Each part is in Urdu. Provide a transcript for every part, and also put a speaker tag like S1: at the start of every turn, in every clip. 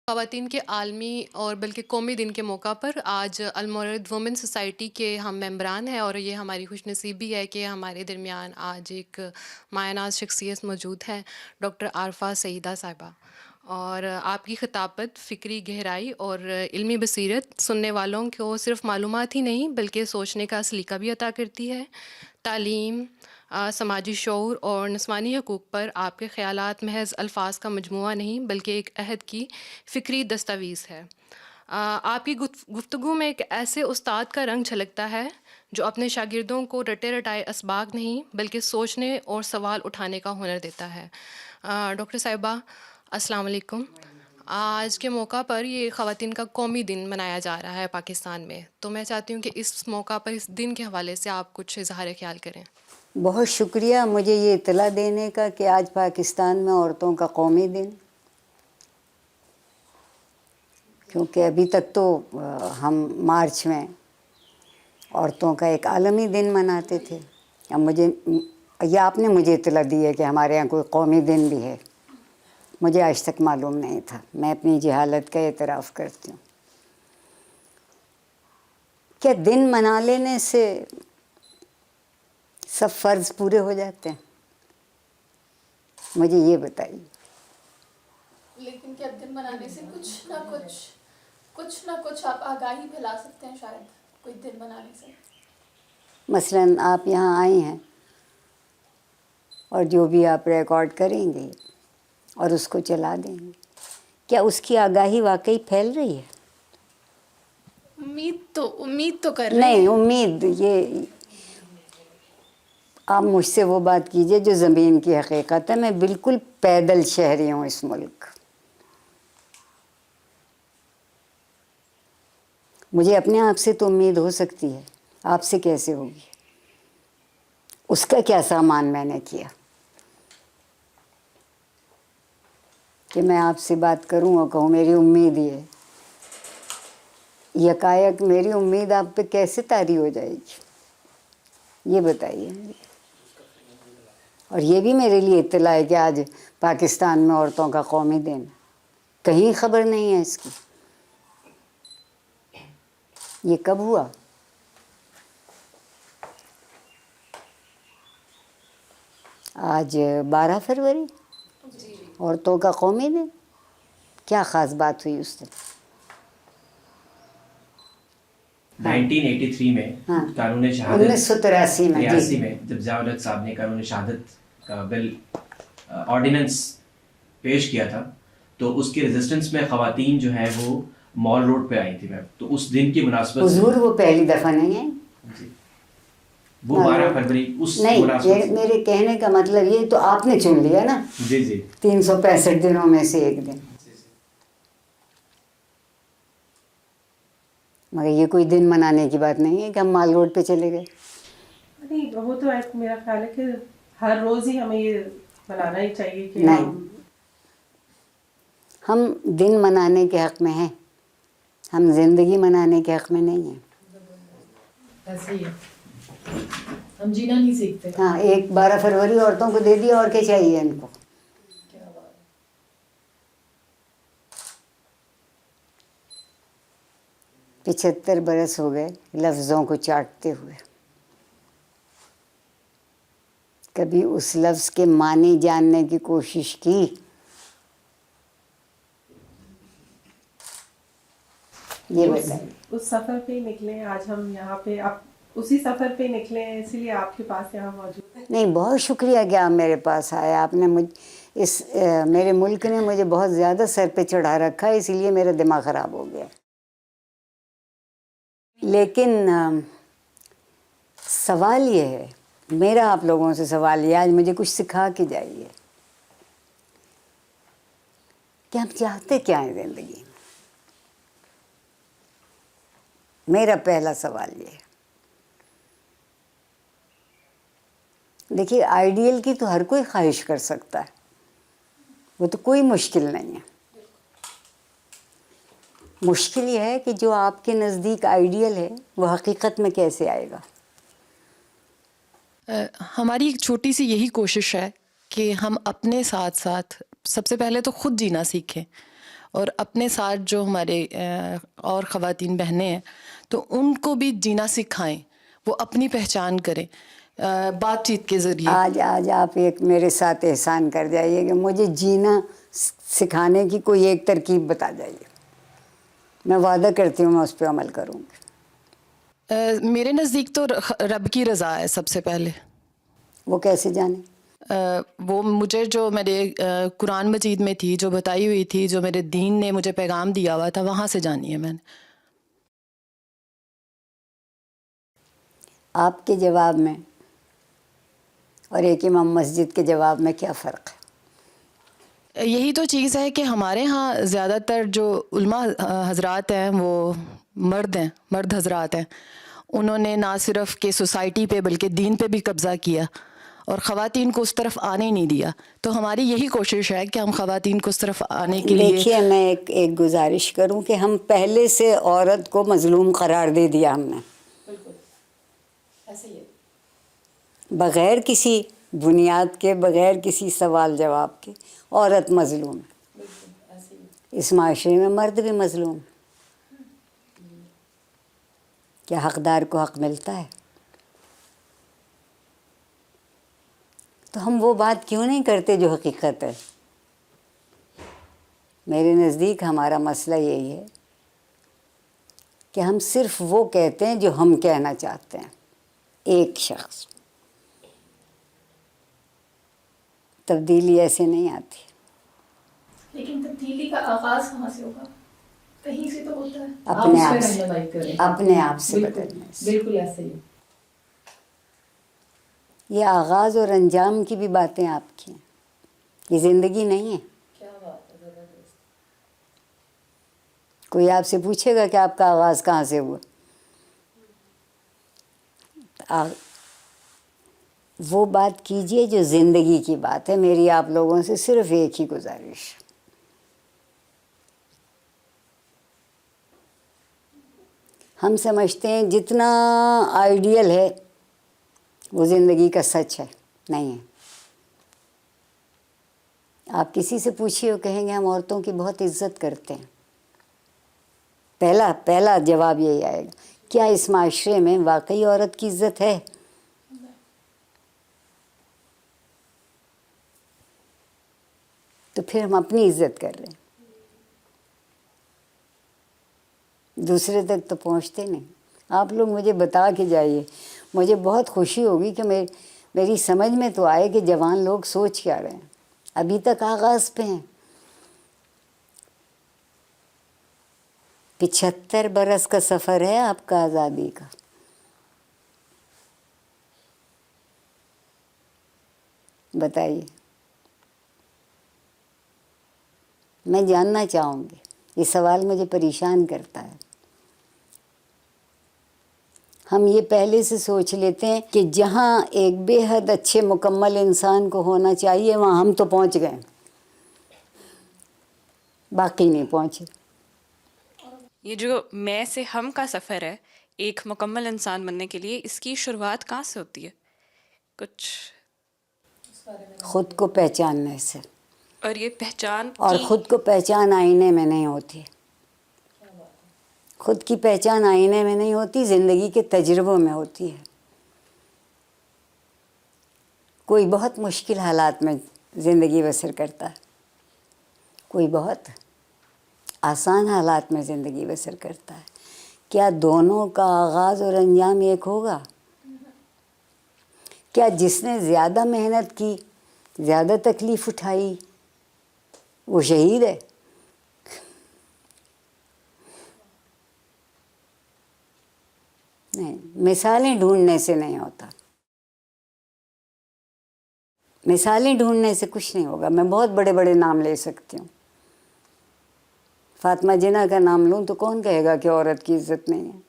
S1: خواتین کے عالمی اور بلکہ قومی دن کے موقع پر آج المورد وومن سوسائٹی کے ہم ممبران ہیں، اور یہ ہماری خوش نصیبی ہے کہ ہمارے درمیان آج ایک مایہ ناز شخصیت موجود ہے، ڈاکٹر عارفہ سعیدہ صاحبہ. اور آپ کی خطابت فکری گہرائی اور علمی بصیرت سننے والوں کو صرف معلومات ہی نہیں بلکہ سوچنے کا سلیقہ بھی عطا کرتی ہے. تعلیم، سماجی شعور اور نسوانی حقوق پر آپ کے خیالات محض الفاظ کا مجموعہ نہیں بلکہ ایک عہد کی فکری دستاویز ہے. آپ کی گفتگو میں ایک ایسے استاد کا رنگ جھلکتا ہے جو اپنے شاگردوں کو رٹے رٹائے اسباق نہیں بلکہ سوچنے اور سوال اٹھانے کا ہنر دیتا ہے. ڈاکٹر صاحبہ السلام علیکم. آج کے موقع پر یہ خواتین کا قومی دن منایا جا رہا ہے پاکستان میں، تو میں چاہتی ہوں کہ اس موقع پر اس دن کے حوالے سے آپ کچھ اظہار خیال کریں.
S2: بہت شکریہ مجھے یہ اطلاع دینے کا کہ آج پاکستان میں عورتوں کا قومی دن، کیونکہ ابھی تک تو ہم مارچ میں عورتوں کا ایک عالمی دن مناتے تھے. اب یہ آپ نے مجھے اطلاع دی ہے کہ ہمارے یہاں کوئی قومی دن بھی ہے، مجھے آج تک معلوم نہیں تھا. میں اپنی جہالت کا اعتراف کرتی ہوں. کیا دن منا لینے سے سب فرض پورے ہو جاتے ہیں؟ مجھے یہ بتائیے.
S3: لیکن کیا دن منانے سے کچھ نہ کچھ آپ آگاہی پھیلا سکتے ہیں شاید کوئی دن منانے سے؟
S2: مثلاً آپ یہاں آئی ہیں اور جو بھی آپ ریکارڈ کریں گے اور اس کو چلا دیں گے، کیا اس کی آگاہی واقعی پھیل رہی ہے؟
S3: امید تو کر رہے ہیں.
S2: نہیں، امید یہ آپ مجھ سے وہ بات کیجئے جو زمین کی حقیقت ہے. میں بالکل پیدل شہری ہوں اس ملک. مجھے اپنے آپ سے تو امید ہو سکتی ہے، آپ سے کیسے ہوگی؟ اس کا کیا سامان میں نے کیا کہ میں آپ سے بات کروں اور کہوں میری امید یہ ہے؟ یکایک میری امید آپ پہ کیسے طاری ہو جائے گی؟ یہ بتائیے. اور یہ بھی میرے لیے اطلاع ہے کہ آج پاکستان میں عورتوں کا قومی دن، کہیں خبر نہیں ہے اس کی. یہ کب ہوا؟ آج 12 فروری عورتوں کا قومی دن. کیا خاص بات ہوئی اس دن؟
S4: 1983 میں قانون شہادت 1983 میں جب ضیاء الحق صاحب نے قانون شہادت کا بل آرڈیننس پیش کیا تھا تو اس کی ریزسٹنس میں خواتین جو ہے وہ مال روڈ پہ آئی تھی میم. تو اس دن کی مناسبت
S2: حضور وہ پہلی دفعہ نہیں ہے.
S4: جی وہ 12 فروری اس
S2: نہیں،
S4: مناسبت
S2: میرے کہنے کا مطلب یہ تو آپ نے چن لیا نا.
S4: جی جی
S2: 365 دنوں میں سے ایک دن. مگر یہ کوئی دن منانے کی بات نہیں ہے کہ ہم مال روڈ پہ چلے گئے.
S5: نہیں، وہ تو میرا خیال ہے کہ ہر روز ہی ہمیں یہ منانا ہی چاہیے کہ
S2: نہیں، ہم دن منانے کے حق میں ہیں، ہم زندگی منانے کے حق میں نہیں ہیں.
S6: ایسے ہی ہے، ہم جینا نہیں سیکھتے.
S2: ہاں، ایک 12 فروری عورتوں کو دے دیا، اور کیا چاہیے ان کو؟ 75 برس ہو گئے لفظوں کو چاٹتے ہوئے. کبھی اس لفظ کے معنی جاننے کی کوشش کی؟ یہ بتائیے.
S5: اس سفر پہ ہی نکلے آج ہم یہاں پہ، آپ اسی سفر پہ نکلے ہیں، اسی لیے آپ کے پاس یہاں موجود ہیں.
S2: نہیں، بہت شکریہ کہ آپ میرے پاس آئے. آپ نے میرے ملک نے مجھے بہت زیادہ سر پہ چڑھا رکھا ہے، اسی لیے میرا دماغ خراب ہو گیا. لیکن سوال یہ ہے، میرا آپ لوگوں سے سوال یہ، آج مجھے کچھ سکھا کے جائیے کہ ہم چاہتے کیا ہیں زندگی میں. میرا پہلا سوال یہ ہے. دیکھیے، آئیڈیل کی تو ہر کوئی خواہش کر سکتا ہے، وہ تو کوئی مشکل نہیں ہے. مشکل یہ ہے کہ جو آپ کے نزدیک آئیڈیل ہے وہ حقیقت میں کیسے آئے گا.
S6: ہماری ایک چھوٹی سی یہی کوشش ہے کہ ہم اپنے ساتھ ساتھ سب سے پہلے تو خود جینا سیکھیں اور اپنے ساتھ جو ہمارے اور خواتین بہنیں ہیں تو ان کو بھی جینا سکھائیں، وہ اپنی پہچان کریں بات چیت کے ذریعے.
S2: آج آپ ایک میرے ساتھ احسان کر جائیے کہ مجھے جینا سکھانے کی کوئی ایک ترکیب بتا جائیے، میں وعدہ کرتی ہوں میں اس پہ عمل کروں گی.
S6: میرے نزدیک تو رب کی رضا ہے سب سے پہلے.
S2: وہ کیسے جانے؟
S6: وہ مجھے جو میرے قرآن مجید میں تھی، جو بتائی ہوئی تھی، جو میرے دین نے مجھے پیغام دیا ہوا تھا، وہاں سے جانی ہے میں نے.
S2: آپ کے جواب میں اور ایک امام مسجد کے جواب میں کیا فرق ہے؟
S6: یہی تو چیز ہے کہ ہمارے ہاں زیادہ تر جو علماء حضرات ہیں وہ مرد حضرات ہیں. انہوں نے نہ صرف کہ سوسائٹی پہ بلکہ دین پہ بھی قبضہ کیا اور خواتین کو اس طرف آنے ہی نہیں دیا. تو ہماری یہی کوشش ہے کہ ہم خواتین کو اس طرف آنے کے لیے.
S2: دیکھیے میں ایک گزارش کروں کہ ہم پہلے سے عورت کو مظلوم قرار دے دیا ہم نے،
S6: بالکل ایسے ہی ہے.
S2: بغیر کسی بنیاد کے، بغیر کسی سوال جواب کے عورت مظلوم ہے.
S6: بالکل ایسے ہی.
S2: اس معاشرے میں مرد بھی مظلوم. کیا حقدار کو حق ملتا ہے؟ تو ہم وہ بات کیوں نہیں کرتے جو حقیقت ہے؟ میرے نزدیک ہمارا مسئلہ یہی ہے کہ ہم صرف وہ کہتے ہیں جو ہم کہنا چاہتے ہیں. ایک شخص تبدیلی ایسے نہیں آتی.
S3: لیکن تبدیلی کا آغاز کہاں سے ہوگا؟ کہیں سے تو ہوتا ہے.
S2: اپنے آپ سے، اپنے آپ سے بدلنے سے.
S6: بالکل ایسے ہی.
S2: یہ آغاز اور انجام کی بھی باتیں آپ کی ہیں، یہ زندگی نہیں ہے.
S6: کیا بات ہے، زبردست.
S2: کوئی آپ سے پوچھے گا کہ آپ کا آغاز کہاں سے ہوا، وہ بات کیجئے جو زندگی کی بات ہے. میری آپ لوگوں سے صرف ایک ہی گزارش، ہم سمجھتے ہیں جتنا آئیڈیل ہے وہ زندگی کا سچ ہے، نہیں ہے. آپ کسی سے پوچھیے وہ کہیں گے ہم عورتوں کی بہت عزت کرتے ہیں. پہلا جواب یہی آئے گا. کیا اس معاشرے میں واقعی عورت کی عزت ہے؟ تو پھر ہم اپنی عزت کر رہے ہیں، دوسرے تک تو پہنچتے نہیں. آپ لوگ مجھے بتا کے جائیے، مجھے بہت خوشی ہوگی کہ میری سمجھ میں تو آئے کہ جوان لوگ سوچ کیا رہے ہیں. ابھی تک آغاز پہ ہیں. 75 برس کا سفر ہے آپ کا آزادی کا. بتائیے. میں جاننا چاہوں گی، یہ سوال مجھے پریشان کرتا ہے. ہم یہ پہلے سے سوچ لیتے ہیں کہ جہاں ایک بے حد اچھے مکمل انسان کو ہونا چاہیے وہاں ہم تو پہنچ گئے، باقی نہیں پہنچے.
S7: یہ جو میں سے ہم کا سفر ہے ایک مکمل انسان بننے کے لیے، اس کی شروعات کہاں سے ہوتی ہے؟ کچھ
S2: خود کو پہچاننے سے.
S7: اور یہ پہچان
S2: اور خود کو پہچان آئینے میں نہیں ہوتی. خود کی پہچان آئینے میں نہیں ہوتی، زندگی کے تجربوں میں ہوتی ہے. کوئی بہت مشکل حالات میں زندگی بسر کرتا ہے، کوئی بہت آسان حالات میں زندگی بسر کرتا ہے. کیا دونوں کا آغاز اور انجام ایک ہوگا؟ کیا جس نے زیادہ محنت کی، زیادہ تکلیف اٹھائی، وہ شہید ہے؟ نہیں. مثالیں ڈھونڈنے سے نہیں ہوتا، مثالیں ڈھونڈنے سے کچھ نہیں ہوگا. میں بہت بڑے بڑے نام لے سکتی ہوں. فاطمہ جناح کا نام لوں تو کون کہے گا کہ عورت کی عزت نہیں ہے؟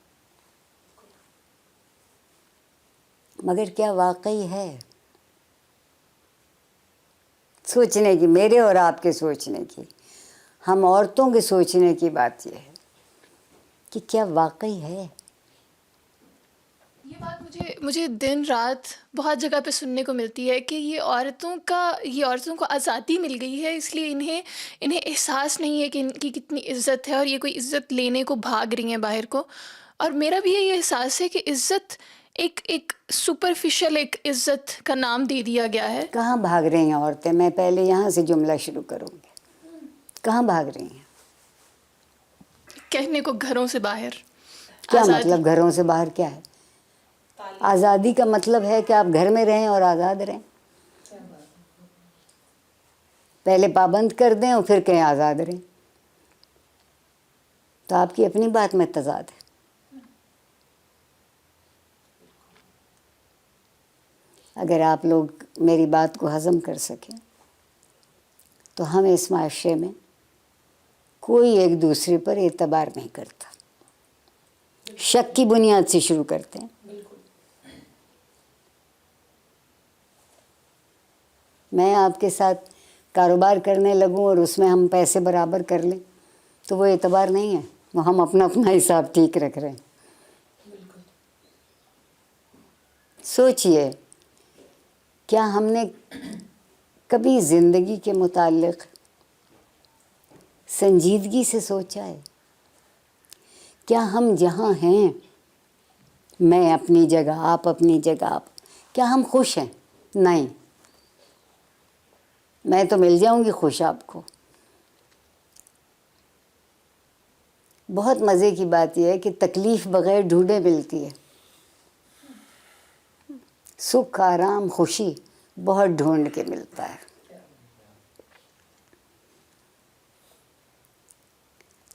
S2: مگر کیا واقعی ہے؟ سوچنے کی، میرے اور آپ کے سوچنے کی، ہم عورتوں کے سوچنے کی بات یہ ہے کہ کیا واقعی ہے؟
S3: یہ بات مجھے دن رات بہت جگہ پہ سننے کو ملتی ہے کہ یہ عورتوں کو آزادی مل گئی ہے، اس لیے انہیں احساس نہیں ہے کہ ان کی کتنی عزت ہے، اور یہ کوئی عزت لینے کو بھاگ رہی ہیں باہر کو. اور میرا بھی یہی احساس ہے کہ عزت ایک سپرفیشل ایک عزت کا نام دے دیا گیا ہے.
S2: کہاں بھاگ رہی ہیں عورتیں؟ میں پہلے یہاں سے جملہ شروع کروں گی. کہاں بھاگ رہی ہیں؟
S3: کہنے کو گھروں سے باہر.
S2: کیا
S3: آزادی.
S2: مطلب گھروں سے باہر کیا ہے؟ آزادی کا مطلب ہے کہ آپ گھر میں رہیں اور آزاد رہیں. پہلے پابند کر دیں اور پھر کہیں آزاد رہیں، تو آپ کی اپنی بات میں تضاد ہے. اگر آپ لوگ میری بات کو ہضم کر سکیں تو ہم اس معاشرے میں کوئی ایک دوسرے پر اعتبار نہیں کرتا، شک کی بنیاد سے شروع کرتے ہیں. میں آپ کے ساتھ کاروبار کرنے لگوں اور اس میں ہم پیسے برابر کر لیں تو وہ اعتبار نہیں ہے، وہ ہم اپنا حساب ٹھیک رکھ رہے ہیں. سوچئے کیا ہم نے کبھی زندگی کے متعلق سنجیدگی سے سوچا ہے؟ کیا ہم جہاں ہیں، میں اپنی جگہ، آپ اپنی جگہ، کیا ہم خوش ہیں؟ نہیں. میں تو مل جاؤں گی خوش آپ کو. بہت مزے کی بات یہ ہے کہ تکلیف بغیر ڈھونڈے ملتی ہے. سکھ، آرام، خوشی بہت ڈھونڈ کے ملتا ہے.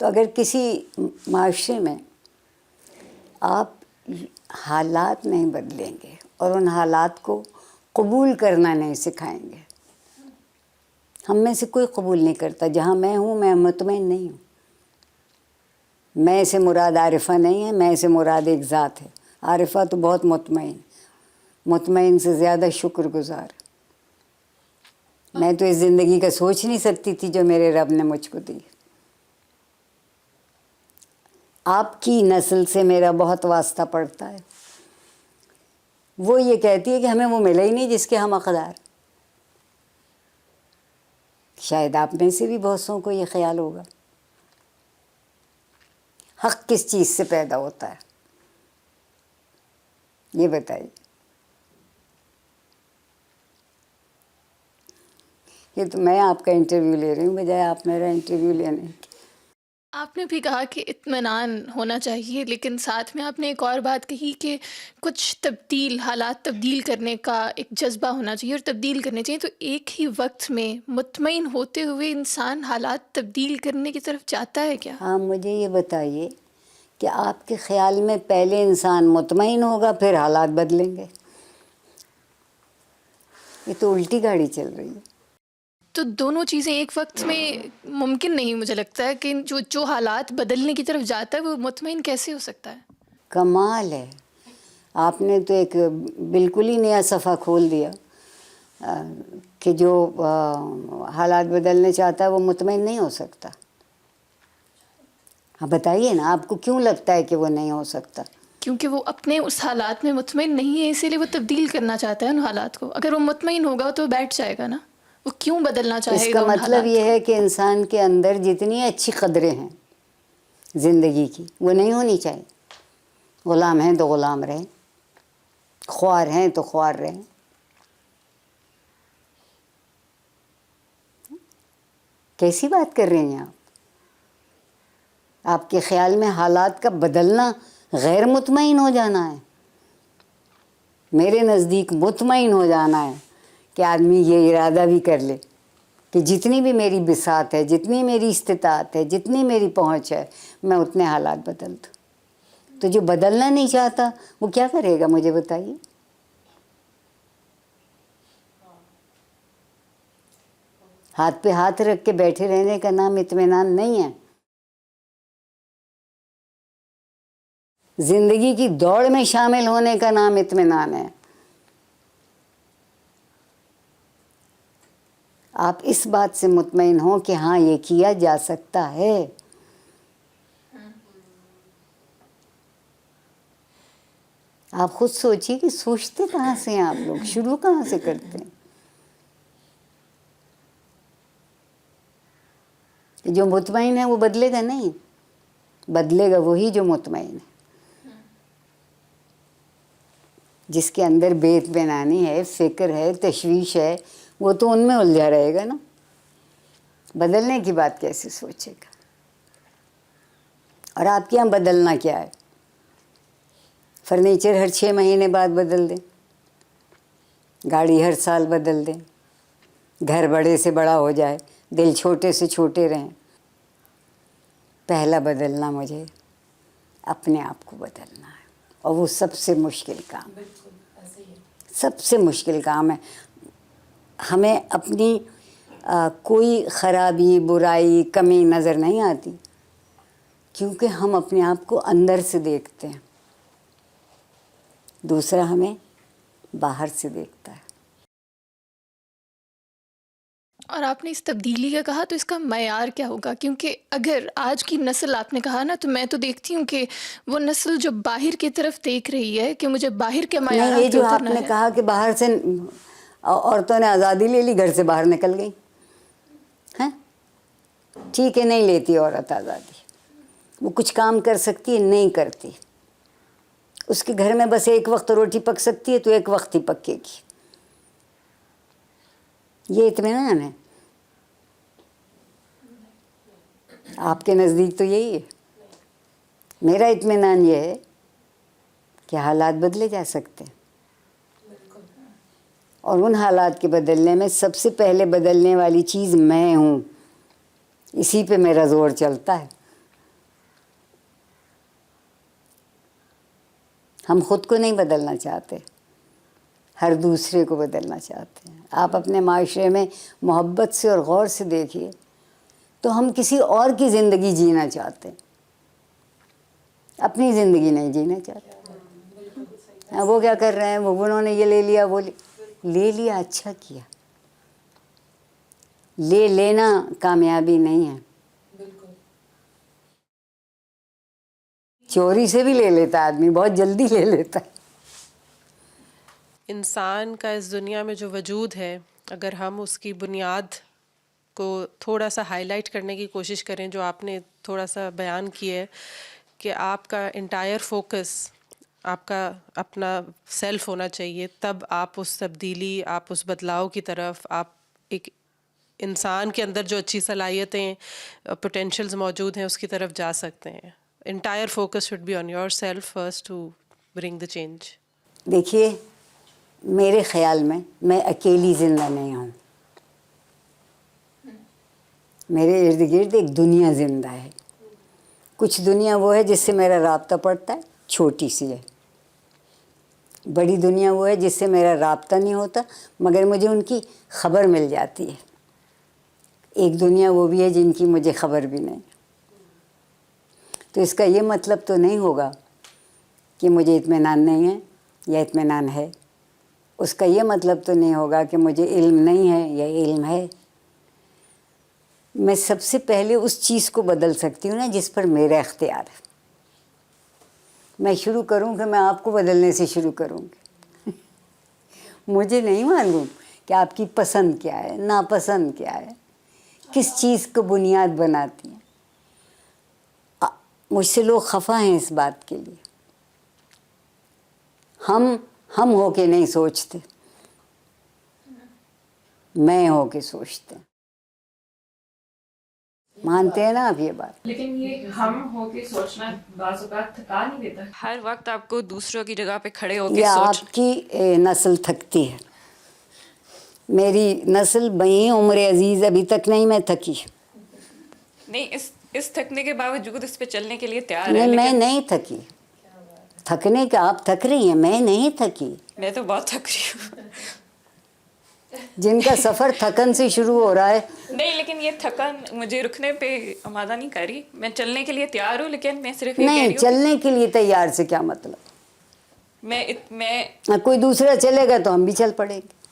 S2: تو اگر کسی معاشرے میں آپ حالات نہیں بدلیں گے اور ان حالات کو قبول کرنا نہیں سکھائیں گے، ہم میں سے کوئی قبول نہیں کرتا. جہاں میں ہوں میں مطمئن نہیں ہوں. میں سے مراد عارفہ نہیں ہے، میں سے مراد ایک ذات ہے. عارفہ تو بہت مطمئن سے زیادہ شکر گزار. میں تو اس زندگی کا سوچ نہیں سکتی تھی جو میرے رب نے مجھ کو دی. آپ کی نسل سے میرا بہت واسطہ پڑتا ہے. وہ یہ کہتی ہے کہ ہمیں وہ ملا ہی نہیں جس کے ہم حقدار. شاید آپ میں سے بھی بہت سو کو یہ خیال ہوگا. حق کس چیز سے پیدا ہوتا ہے یہ بتائیے. یہ تو میں آپ کا انٹرویو لے رہی ہوں بجائے آپ میرا انٹرویو لینے کی.
S3: آپ نے بھی کہا کہ اطمینان ہونا چاہیے، لیکن ساتھ میں آپ نے ایک اور بات کہی کہ کچھ حالات تبدیل کرنے کا ایک جذبہ ہونا چاہیے اور تبدیل کرنے چاہیے. تو ایک ہی وقت میں مطمئن ہوتے ہوئے انسان حالات تبدیل کرنے کی طرف جاتا ہے کیا؟
S2: ہاں مجھے یہ بتائیے کہ آپ کے خیال میں پہلے انسان مطمئن ہوگا پھر حالات بدلیں گے؟ یہ تو الٹی گاڑی چل رہی ہے.
S3: تو دونوں چیزیں ایک وقت میں ممکن نہیں. مجھے لگتا ہے کہ جو حالات بدلنے کی طرف جاتا ہے وہ مطمئن کیسے ہو سکتا ہے؟
S2: کمال ہے. آپ نے تو ایک بالکل ہی نیا صفحہ کھول دیا کہ جو حالات بدلنے چاہتا ہے وہ مطمئن نہیں ہو سکتا. ہاں بتائیے نا، آپ کو کیوں لگتا ہے کہ وہ نہیں ہو سکتا؟
S3: کیونکہ وہ اپنے اس حالات میں مطمئن نہیں ہے، اسی لیے وہ تبدیل کرنا چاہتا ہے ان حالات کو. اگر وہ مطمئن ہوگا تو بیٹھ جائے گا نا. وہ کیوں بدلنا
S2: اس
S3: چاہے
S2: کا
S3: گا ان
S2: مطلب
S3: حالات
S2: یہ
S3: کو؟
S2: ہے کہ انسان کے اندر جتنی اچھی قدریں ہیں زندگی کی وہ نہیں ہونی چاہیے. غلام ہیں تو غلام رہیں، خوار ہیں تو خوار رہیں. کیسی بات کر رہی ہیں آپ؟ آپ کے خیال میں حالات کا بدلنا غیر مطمئن ہو جانا ہے؟ میرے نزدیک مطمئن ہو جانا ہے کہ آدمی یہ ارادہ بھی کر لے کہ جتنی بھی میری بساط ہے، جتنی میری استطاعت ہے، جتنی میری پہنچ ہے، میں اتنے حالات بدل دوں. تو جو بدلنا نہیں چاہتا وہ کیا کرے گا مجھے بتائیے؟ ہاتھ پہ ہاتھ رکھ کے بیٹھے رہنے کا نام اطمینان نہیں ہے. زندگی کی دوڑ میں شامل ہونے کا نام اطمینان ہے. آپ اس بات سے مطمئن ہوں کہ ہاں یہ کیا جا سکتا ہے. آپ خود سوچیے کہ سوچتے کہاں سے ہیں آپ لوگ, شروع کہاں سے کرتے ہیں. جو مطمئن ہے وہ بدلے گا نہیں, بدلے گا وہی جو مطمئن ہے. جس کے اندر بے اطمینانی ہے, فکر ہے, تشویش ہے, وہ تو ان میں الجھا رہے گا نا. بدلنے کی بات کیسے سوچے گا؟ اور آپ کے یہاں بدلنا کیا ہے؟ فرنیچر ہر 6 مہینے بعد بدل دیں, گاڑی ہر سال بدل دیں, گھر بڑے سے بڑا ہو جائے, دل چھوٹے سے چھوٹے رہیں. پہلا بدلنا مجھے اپنے آپ کو بدلنا ہے, اور وہ سب سے مشکل کام ہے. سب سے مشکل کام ہے. ہمیں اپنی کوئی خرابی, برائی, کمی نظر نہیں آتی, کیونکہ ہم اپنے آپ کو اندر سے دیکھتے ہیں, دوسرا ہمیں باہر سے دیکھتا ہے.
S3: اور آپ نے اس تبدیلی کا کہا, تو اس کا معیار کیا ہوگا؟ کیونکہ اگر آج کی نسل آپ نے کہا نا, تو میں تو دیکھتی ہوں کہ وہ نسل جو باہر کی طرف دیکھ رہی ہے کہ مجھے باہر کے
S2: نہیں, یہ
S3: معیارات پہ
S2: جو آپ
S3: اترنا
S2: نے
S3: ہے.
S2: کہا کہ باہر سے عورتوں نے آزادی لے لی, گھر سے باہر نکل گئی ہیں, ٹھیک ہے, نہیں لیتی عورت آزادی, وہ کچھ کام کر سکتی ہے, نہیں کرتی. اس کے گھر میں بس ایک وقت روٹی پک سکتی ہے تو ایک وقت ہی پکے گی. یہ اطمینان ہے آپ کے نزدیک؟ تو یہی ہے. میرا اطمینان یہ ہے کہ حالات بدلے جا سکتے ہیں, اور ان حالات کے بدلنے میں سب سے پہلے بدلنے والی چیز میں ہوں. اسی پہ میرا زور چلتا ہے. ہم خود کو نہیں بدلنا چاہتے, ہر دوسرے کو بدلنا چاہتے ہیں. آپ اپنے معاشرے میں محبت سے اور غور سے دیکھیے تو ہم کسی اور کی زندگی جینا چاہتے ہیں, اپنی زندگی نہیں جینا چاہتے. وہ کیا کر رہے ہیں, وہ انہوں نے یہ لے لیا, وہ لے لیا, اچھا کیا. لے لینا کامیابی نہیں ہے. چوری سے بھی لے لیتا ہے آدمی, بہت جلدی لے لیتا ہے.
S5: انسان کا اس دنیا میں جو وجود ہے, اگر ہم اس کی بنیاد کو تھوڑا سا ہائی لائٹ کرنے کی کوشش کریں, جو آپ نے تھوڑا سا بیان کیا ہے کہ آپ کا انٹائر فوکس آپ کا اپنا سیلف ہونا چاہیے, تب آپ اس تبدیلی, آپ اس بدلاؤ کی طرف, آپ ایک انسان کے اندر جو اچھی صلاحیتیں, پوٹینشیلز موجود ہیں, اس کی طرف جا سکتے ہیں. Entire focus should be on yourself first to bring the change.
S2: دیکھیے, میرے خیال میں اکیلی زندہ نہیں ہوں. میرے ارد گرد ایک دنیا زندہ ہے. کچھ دنیا وہ ہے جس سے میرا رابطہ پڑتا ہے, چھوٹی سی ہے. بڑی دنیا وہ ہے جس سے میرا رابطہ نہیں ہوتا مگر مجھے ان کی خبر مل جاتی ہے. ایک دنیا وہ بھی ہے جن کی مجھے خبر بھی نہیں. تو اس کا یہ مطلب تو نہیں ہوگا کہ مجھے اطمینان نہیں ہے یا اطمینان ہے. اس کا یہ مطلب تو نہیں ہوگا کہ مجھے علم نہیں ہے یا علم ہے. میں سب سے پہلے اس چیز کو بدل سکتی ہوں نا جس پر میرا اختیار ہے. میں شروع کروں کہ میں آپ کو بدلنے سے شروع کروں گی. مجھے نہیں معلوم کہ آپ کی پسند کیا ہے, ناپسند کیا ہے, کس چیز کو بنیاد بناتی ہیں. مجھ سے لوگ خفا ہیں اس بات کے لیے. ہم ہو کے نہیں سوچتے, میں ہو کے سوچتے ہیں. مانتے ہیں نا آپ یہ بات؟
S8: لیکن یہ ہم ہو کے سوچنا بعض اوقات تھکا نہیں دیتا؟
S7: ہر وقت آپ کو دوسروں کی جگہ پہ کھڑے ہو کے
S2: یا
S7: سوچ.
S2: آپ کی نسل تھکتی ہے. میری نسل بئی عمر عزیز ابھی تک نہیں میں تھکی.
S7: نہیں, اس تھکنے کے باوجود اس پہ چلنے کے لیے تیار ہے.
S2: نہیں, میں
S7: لیکن
S2: نہیں تھکی. تھکنے کا آپ تھک رہی ہیں, میں نہیں تھکی.
S7: میں تو بہت تھک رہی ہوں.
S2: جن کا سفر تھکن سے شروع ہو رہا ہے.
S7: نہیں, لیکن یہ تھکن مجھے رکنے پہ آمادہ نہیں کر رہی. میں چلنے کے لیے تیار ہوں, لیکن میں صرف یہ کہہ رہی
S2: نہیں,
S7: ہوں
S2: چلنے کے لیے تیار سے کیا مطلب؟
S7: میں
S2: کوئی دوسرا چلے گا تو ہم بھی چل پڑیں گے.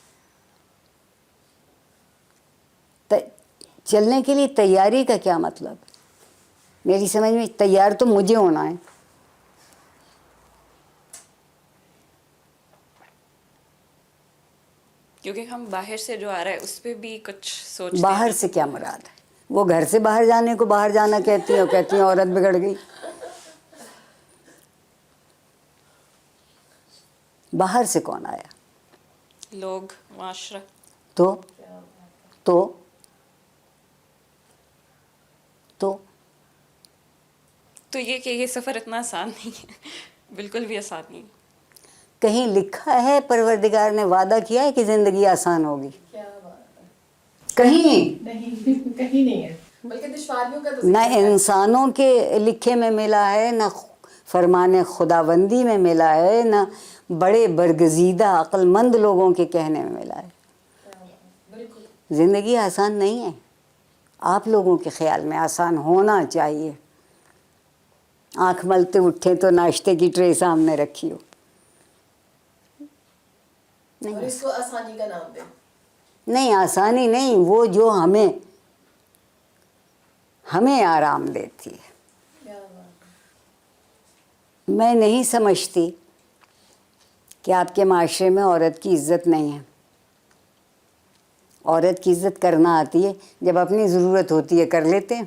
S2: چلنے کے لیے تیاری کا کیا مطلب؟ میری سمجھ میں تیار تو مجھے ہونا ہے.
S7: ہم باہر سے جو آ رہا ہے اس پہ بھی کچھ سوچتے ہیں.
S2: باہر سے کیا مراد ہے؟ وہ گھر سے باہر جانے کو باہر جانا کہتی ہیں، کہتی ہیں عورت بگڑ گئی. باہر سے کون آیا؟
S7: لوگ، معاشرہ.
S2: تو
S7: یہ کہ یہ سفر اتنا آسان نہیں ہے، بالکل بھی آسان نہیں.
S2: کہیں لکھا ہے پروردگار نے وعدہ کیا ہے کہ زندگی آسان ہوگی؟ کہیں
S6: نہیں ہے، بلکہ دشواریوں کا
S2: نہ انسانوں کے لکھے میں ملا ہے، نہ فرمان خداوندی میں ملا ہے، نہ بڑے برگزیدہ عقل مند لوگوں کے کہنے میں ملا ہے. زندگی آسان نہیں ہے. آپ لوگوں کے خیال میں آسان ہونا چاہیے. آنکھ ملتے اٹھیں تو ناشتے کی ٹرے سامنے رکھی ہو.
S6: اور اس کو آسانی کا نام دیں.
S2: نہیں، آسانی نہیں، وہ جو ہمیں آرام دیتی ہے. میں نہیں سمجھتی کہ آپ کے معاشرے میں عورت کی عزت نہیں ہے. عورت کی عزت کرنا آتی ہے، جب اپنی ضرورت ہوتی ہے کر لیتے ہیں،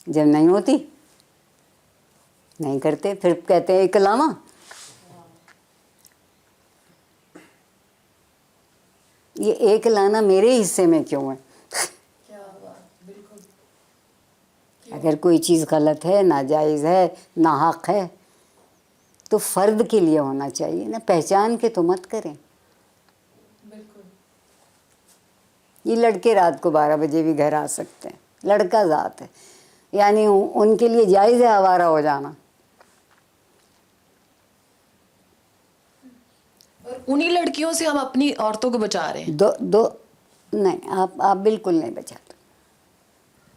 S2: جب نہیں ہوتی نہیں کرتے. پھر کہتے ہیں ایک لاما. یہ ایک لانا میرے حصے میں کیوں ہے؟ اگر کوئی چیز غلط ہے، ناجائز ہے، ناحق ہے تو فرد کے لیے ہونا چاہیے نا، پہچان کے تو مت کریں. یہ لڑکے رات کو 12 بجے بھی گھر آ سکتے ہیں، لڑکا ذات ہے، یعنی ان کے لیے جائز ہے آوارہ ہو جانا.
S6: انہی لڑکیوں سے ہم اپنی عورتوں کو بچا رہے ہیں.
S2: نہیں، آپ بالکل نہیں بچاتے.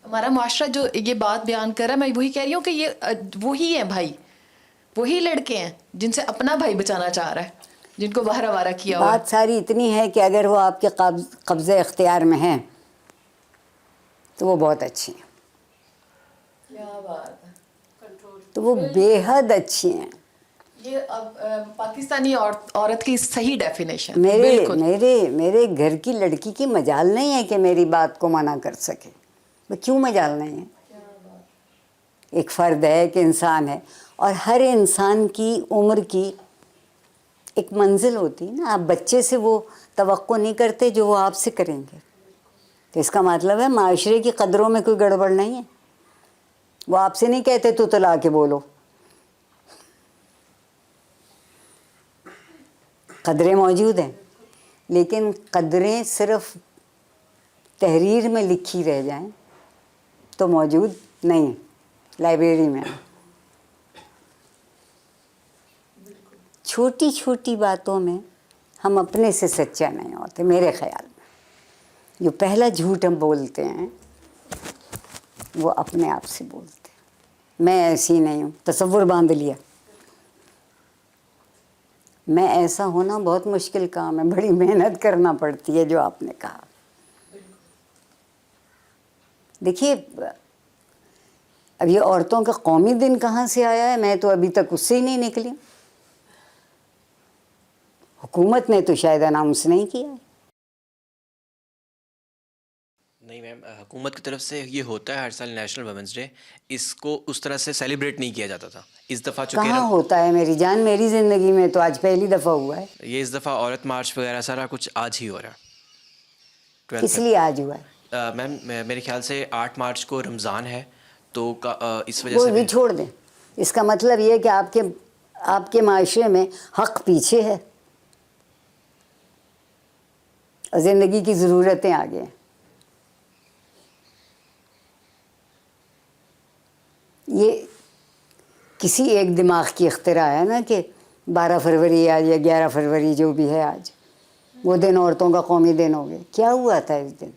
S6: ہمارا معاشرہ جو یہ بات بیان کر رہا ہے، میں وہی کہہ رہی ہوں کہ یہ وہی ہیں بھائی، وہی لڑکے ہیں جن سے اپنا بھائی بچانا چاہ رہا ہے، جن کو باہر آوارہ کیا ہوا ہے.
S2: بات ساری اتنی ہے کہ اگر وہ آپ کے قبضے اختیار میں ہیں تو وہ بہت اچھی ہیں.
S6: کیا بات ہے.
S2: تو وہ بے حد اچھی ہیں.
S6: یہ اب پاکستانی عورت کی صحیح ڈیفینیشن. بالکل.
S2: میرے گھر کی لڑکی کی مجال نہیں ہے کہ میری بات کو منع کر سکے. وہ کیوں مجال نہیں ہے؟ ایک فرد ہے، ایک انسان ہے، اور ہر انسان کی عمر کی ایک منزل ہوتی ہے نا. آپ بچے سے وہ توقع نہیں کرتے جو وہ آپ سے کریں گے. تو اس کا مطلب ہے معاشرے کی قدروں میں کوئی گڑبڑ نہیں ہے. وہ آپ سے نہیں کہتے تو لا کے بولو. قدریں موجود ہیں، لیکن قدریں صرف تحریر میں لکھی رہ جائیں تو موجود نہیں ہیں. لائبریری میں چھوٹی چھوٹی باتوں میں ہم اپنے سے سچا نہیں ہوتے. میرے خیال میں جو پہلا جھوٹ ہم بولتے ہیں وہ اپنے آپ سے بولتے ہیں. میں ایسی نہیں ہوں، تصور باندھ لیا. میں ایسا ہونا بہت مشکل کام ہے، بڑی محنت کرنا پڑتی ہے. جو آپ نے کہا، دیکھیے اب یہ عورتوں کا قومی دن کہاں سے آیا ہے؟ میں تو ابھی تک اس سے ہی نہیں نکلی. حکومت نے تو شاید اناؤنس نہیں کیا.
S4: نہیں میم، حکومت کی طرف سے یہ ہوتا ہے ہر سال نیشنل ویمنس ڈے. اس کو اس طرح سے سیلیبریٹ نہیں کیا جاتا تھا. اس دفعہ چونکہ
S2: کہاں ہوتا ہے میری جان؟ میری زندگی میں تو آج پہلی دفعہ ہوا ہے.
S4: یہ اس دفعہ عورت مارچ وغیرہ سارا کچھ آج ہی ہو رہا ہے.
S2: کس لیے آج ہوا ہے؟
S4: میم میرے خیال سے 8 مارچ کو رمضان ہے، تو اس وجہ
S2: وہ
S4: سے
S2: بھی چھوڑ دیں. اس کا مطلب یہ ہے کہ آپ کے معاشرے میں حق پیچھے ہے اور زندگی کی ضرورتیں آگے ہیں. یہ کسی ایک دماغ کی اختراع ہے نا کہ 12 فروری آج یا 11 فروری جو بھی ہے آج، وہ دن عورتوں کا قومی دن ہو گیا. کیا ہوا تھا اس دن؟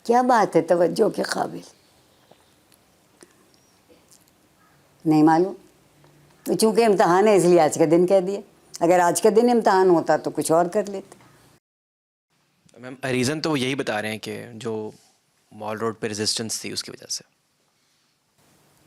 S2: کیا بات ہے توجہ کے قابل؟ نہیں معلوم. تو چونکہ امتحان ہے اس لیے آج کا دن کہہ دیا. اگر آج کا دن امتحان ہوتا تو کچھ اور کر لیتے.
S4: میم ریزن تو وہ یہی بتا رہے ہیں کہ جو مال روڈ پہ ریزسٹنس تھی اس کی وجہ سے.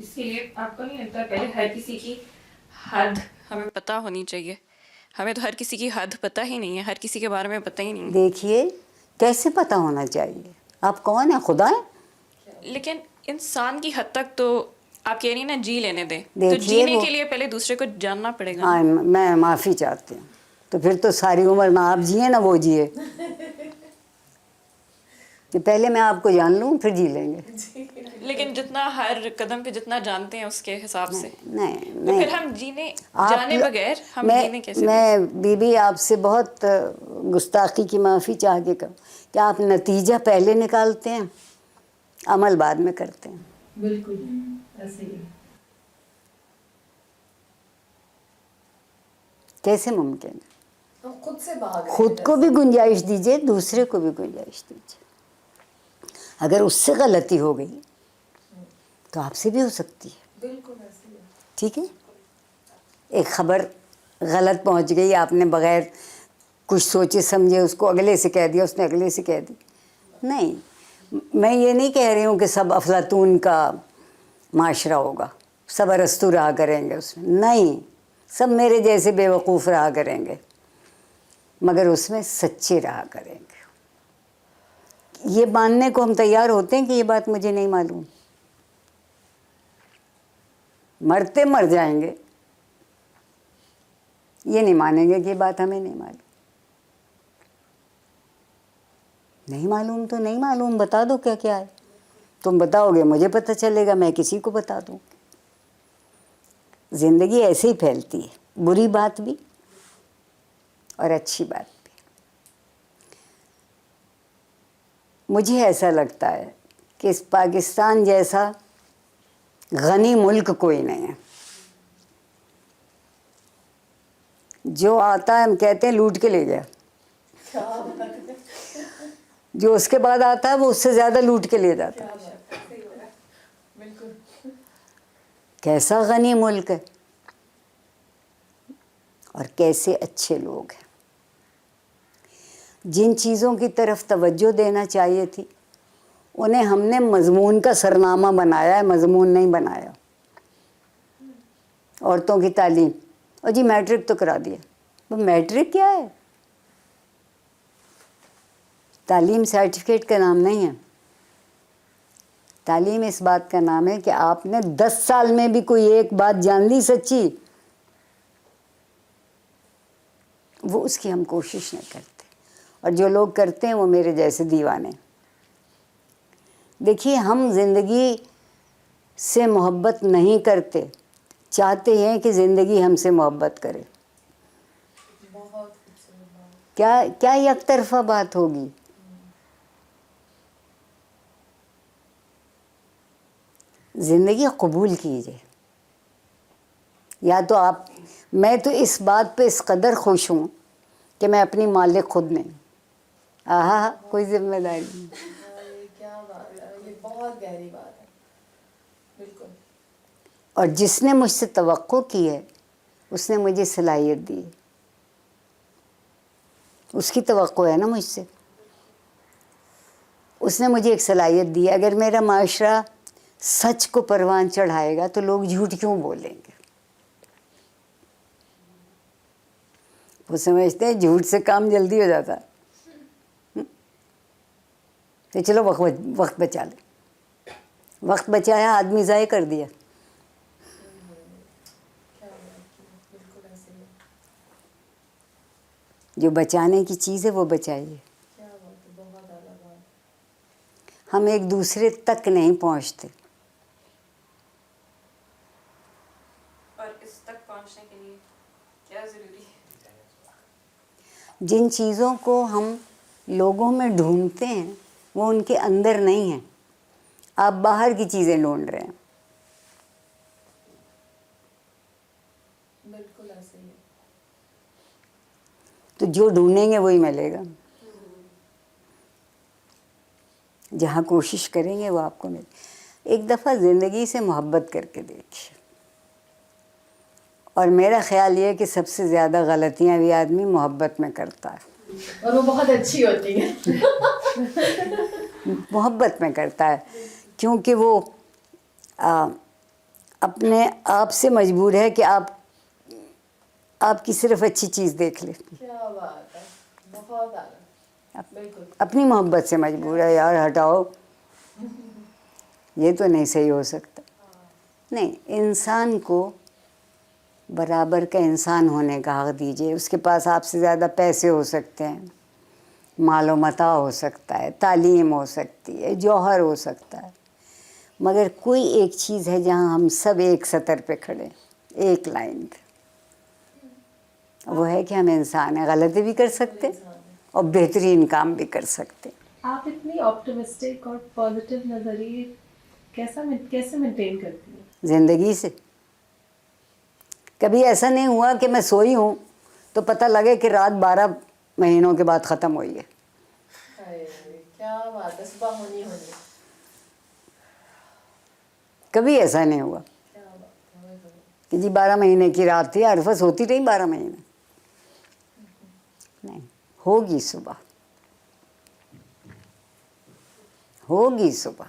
S8: اس کے لیے آپ کو نہیں لگتا پہلے ہر کسی کی حد
S7: ہمیں پتہ ہونی چاہیے؟ ہمیں تو ہر کسی کی حد پتہ ہی نہیں ہے، ہر کسی کے بارے میں پتہ ہی نہیں ہے.
S2: دیکھیے کیسے پتہ ہونا چاہیے؟ آپ کون ہیں؟ خدا ہیں؟
S7: لیکن انسان کی حد تک تو آپ کہہ رہی ہیں نا جی لینے دیں، تو
S2: دیکھیے
S7: جینے
S2: وہ
S7: کے لیے پہلے دوسرے کو جاننا پڑے گا.
S2: ہاں میں معافی چاہتی ہوں. تو پھر تو ساری عمر نہ آپ جیے نہ وہ جیے. کہ پہلے میں آپ کو جان لوں پھر جی لیں گے.
S7: لیکن جتنا ہر قدم پہ جتنا جانتے ہیں اس کے حساب سے،
S2: نہیں
S7: تو پھر
S2: نہیں
S7: ہم جانے بغیر ہم جینے کیسے دیں؟
S2: میں بی بی آپ سے بہت گستاخی کی معافی چاہ کے کہوں کہ آپ نتیجہ پہلے نکالتے ہیں، عمل بعد میں کرتے ہیں.
S8: بالکل ایسے ہی.
S2: کیسے ممکن ہے؟ خود کو بھی گنجائش دیجیے، دوسرے کو بھی گنجائش دیجیے. اگر اس سے غلطی ہو گئی تو آپ سے بھی ہو سکتی ہے. ٹھیک ہے. ایک خبر غلط پہنچ گئی، آپ نے بغیر کچھ سوچے سمجھے اس کو اگلے سے کہہ دیا، اس نے اگلے سے کہہ دی. نہیں، میں یہ نہیں کہہ رہی ہوں کہ سب افلاطون کا معاشرہ ہوگا، سب ارسطو رہا کریں گے اس میں. نہیں، سب میرے جیسے بے وقوف رہا کریں گے، مگر اس میں سچے رہا کریں گے. یہ ماننے کو ہم تیار ہوتے ہیں کہ یہ بات مجھے نہیں معلوم. مرتے مر جائیں گے، یہ نہیں مانیں گے کہ یہ بات ہمیں نہیں معلوم. نہیں معلوم تو نہیں معلوم، بتا دو کیا کیا ہے. تم بتاؤ گے مجھے پتہ چلے گا، میں کسی کو بتا دوں. زندگی ایسے ہی پھیلتی ہے، بری بات بھی اور اچھی بات بھی. مجھے ایسا لگتا ہے کہ اس پاکستان جیسا غنی ملک کوئی نہیں ہے. جو آتا ہے ہم کہتے ہیں لوٹ کے لے گیا، جو اس کے بعد آتا ہے وہ اس سے زیادہ لوٹ کے لے جاتا ہے. کیسا غنی ملک ہے اور کیسے اچھے لوگ ہیں. جن چیزوں کی طرف توجہ دینا چاہیے تھی انہیں ہم نے مضمون کا سرنامہ بنایا ہے، مضمون نہیں بنایا. عورتوں کی تعلیم، اور جی میٹرک تو کرا دیا. وہ میٹرک کیا ہے؟ تعلیم سرٹیفکیٹ کا نام نہیں ہے. تعلیم اس بات کا نام ہے کہ آپ نے 10 سال میں بھی کوئی ایک بات جان لی سچی، وہ اس کی ہم کوشش نہیں کرتے. اور جو لوگ کرتے ہیں وہ میرے جیسے دیوانے. دیکھیے ہم زندگی سے محبت نہیں کرتے، چاہتے ہیں کہ زندگی ہم سے محبت کرے. کیا یک طرفہ بات ہوگی؟ زندگی قبول کیجیے. یا تو آپ، میں تو اس بات پہ اس قدر خوش ہوں کہ میں اپنی مالک خود نہیں. آہا کوئی ذمہ داری نہیں.
S6: کیا بات ہے، یہ بہت گہری بات ہے. بالکل.
S2: اور جس نے مجھ سے توقع کی ہے اس نے مجھے صلاحیت دی. اس کی توقع ہے نا مجھ سے، اس نے مجھے ایک صلاحیت دی ہے. اگر میرا معاشرہ سچ کو پروان چڑھائے گا تو لوگ جھوٹ کیوں بولیں گے؟ وہ سمجھتے ہیں جھوٹ سے کام جلدی ہو جاتا ہے. تو چلو وقت بچا لیں. وقت بچایا، آدمی ضائع کر دیا. جو بچانے کی چیز ہے وہ بچائیے. ہم ایک دوسرے تک نہیں پہنچتے.
S7: اور اس تک پہنچنے کے لیے کیا ضروری ہے؟
S2: جن چیزوں کو ہم لوگوں میں ڈھونڈتے ہیں وہ ان کے اندر نہیں ہیں. آپ باہر کی چیزیں ڈھونڈ رہے ہیں.
S6: بالکل ایسے ہی.
S2: تو جو ڈھونڈیں گے وہی ملے گا. جہاں کوشش کریں گے وہ آپ کو ملے. ایک دفعہ زندگی سے محبت کر کے دیکھیے. اور میرا خیال یہ ہے کہ سب سے زیادہ غلطیاں بھی آدمی محبت میں کرتا ہے.
S8: اور وہ بہت اچھی ہوتی ہیں.
S2: محبت میں کرتا ہے کیونکہ وہ اپنے آپ سے مجبور ہے کہ آپ کی صرف اچھی چیز دیکھ لے. اپنی محبت سے مجبور ہے. یار ہٹاؤ, یہ تو نہیں صحیح ہو سکتا. نہیں, انسان کو برابر کا انسان ہونے کا حق دیجیے. اس کے پاس آپ سے زیادہ پیسے ہو سکتے ہیں, مال و متاع ہو سکتا ہے, تعلیم ہو سکتی ہے, جوہر ہو سکتا ہے, مگر کوئی ایک چیز ہے جہاں ہم سب ایک سطر پہ کھڑے ہیں, ایک لائن پہ. وہ ہے کہ ہم انسان ہیں, غلطی بھی کر سکتے اور بہترین کام بھی کر سکتے.
S9: آپ اتنی آپٹمسٹک اور پازیٹیو نظریے کیسے مینٹین کرتی ہیں؟
S2: زندگی سے. کبھی ایسا نہیں ہوا کہ میں سوئی ہوں تو پتہ لگے کہ رات 12 مہینوں کے بعد ختم ہوئی ہے.
S9: کیا بات ہے, صبح ہونی.
S2: کبھی ایسا نہیں ہوا کہ جی 12 مہینے کی رات تھی, عرفس ہوتی رہی 12 مہینے. نہیں, ہوگی صبح, ہوگی صبح.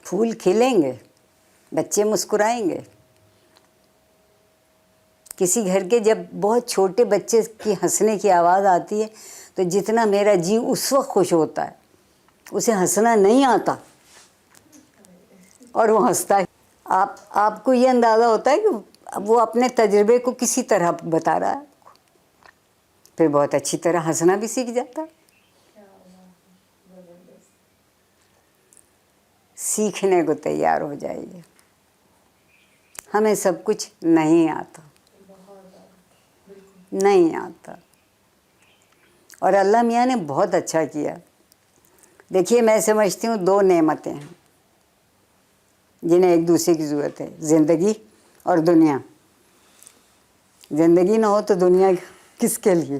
S2: پھول کھلیں گے, بچے مسکرائیں گے. کسی گھر کے جب بہت چھوٹے بچے کی ہنسنے کی آواز آتی ہے تو جتنا میرا جی اس وقت خوش ہوتا ہے, اسے ہنسنا نہیں آتا اور وہ ہنستا ہے. آپ کو یہ اندازہ ہوتا ہے کہ وہ اپنے تجربے کو کسی طرح بتا رہا ہے, پھر بہت اچھی طرح ہنسنا بھی سیکھ جاتا ہے. سیکھنے کو تیار ہو جائیے. ہمیں سب کچھ نہیں آتا, نہیں آتا. اور اللہ میاں نے بہت اچھا کیا. دیکھیے, میں سمجھتی ہوں 2 نعمتیں ہیں جنہیں ایک دوسرے کی ضرورت ہے, زندگی اور دنیا. زندگی نہ ہو تو دنیا کس کے لیے,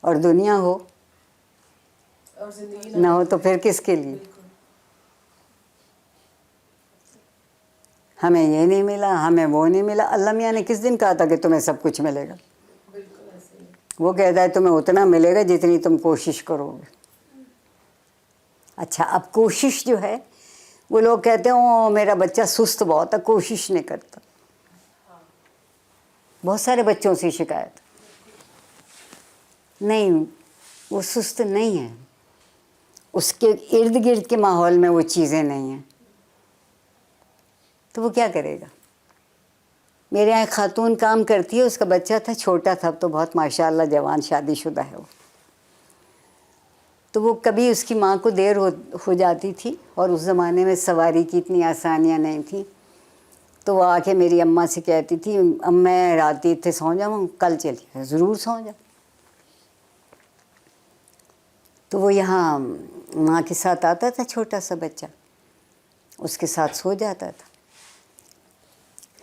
S2: اور دنیا ہو نہ ہو تو پھر کس کے لیے. ہمیں یہ نہیں ملا, ہمیں وہ نہیں ملا. اللہ میاں نے کس دن کہا تھا کہ تمہیں سب کچھ ملے گا؟ وہ کہتا ہے تمہیں اتنا ملے گا جتنی تم کوشش کرو گے. اچھا, اب کوشش جو ہے, وہ لوگ کہتے ہیں او میرا بچہ سست بہت ہے, کوشش نہیں کرتا. بہت سارے بچوں سے شکایت. نہیں, وہ سست نہیں ہے, اس کے ارد گرد کے ماحول میں وہ چیزیں نہیں ہیں, تو وہ کیا کرے گا. میرے یہاں ایک خاتون کام کرتی ہے, اس کا بچہ تھا, چھوٹا تھا, تو بہت ماشاءاللہ جوان شادی شدہ ہے وہ. تو وہ کبھی اس کی ماں کو دیر ہو جاتی تھی, اور اس زمانے میں سواری کی اتنی آسانیاں نہیں تھیں, تو وہ آ کے میری اماں سے کہتی تھی, میں رات اتنے سو جاؤں, کل چلیے. ضرور سو جا. تو وہ یہاں ماں کے ساتھ آتا تھا, چھوٹا سا بچہ, اس کے ساتھ سو جاتا تھا.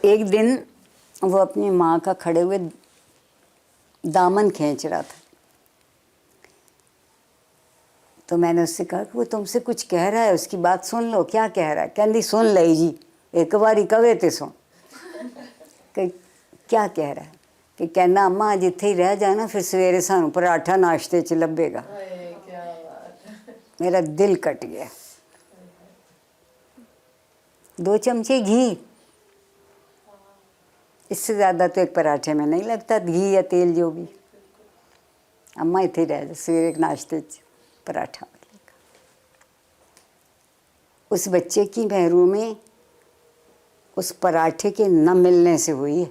S2: ایک دن وہ اپنی ماں کا کھڑے ہوئے دامن کھینچ رہا تھا, تو میں نے اس سے کہا کہ وہ تم سے کچھ کہہ رہا ہے, اس کی بات سن لو. کیا کہہ رہا ہے؟ کہندی سن لئی جی, ایک باری کہے تے سن. کہ کیا کہہ رہا ہے؟ کہ کہنا اماں جتھے ہی رہ جانا, پھر سویرے سانو پراٹھا ناشتے چ لبے گا. میرا دل کٹ گیا. 2 چمچے گھی, اس سے زیادہ تو ایک پراٹھے میں نہیں لگتا, گھی یا تیل جو بھی. اماں اتنے ہی رہ جا, سویرے ناشتے چ پراٹھا. اس بچے کی محرومی اس پراٹھے کے نہ ملنے سے ہوئی ہے.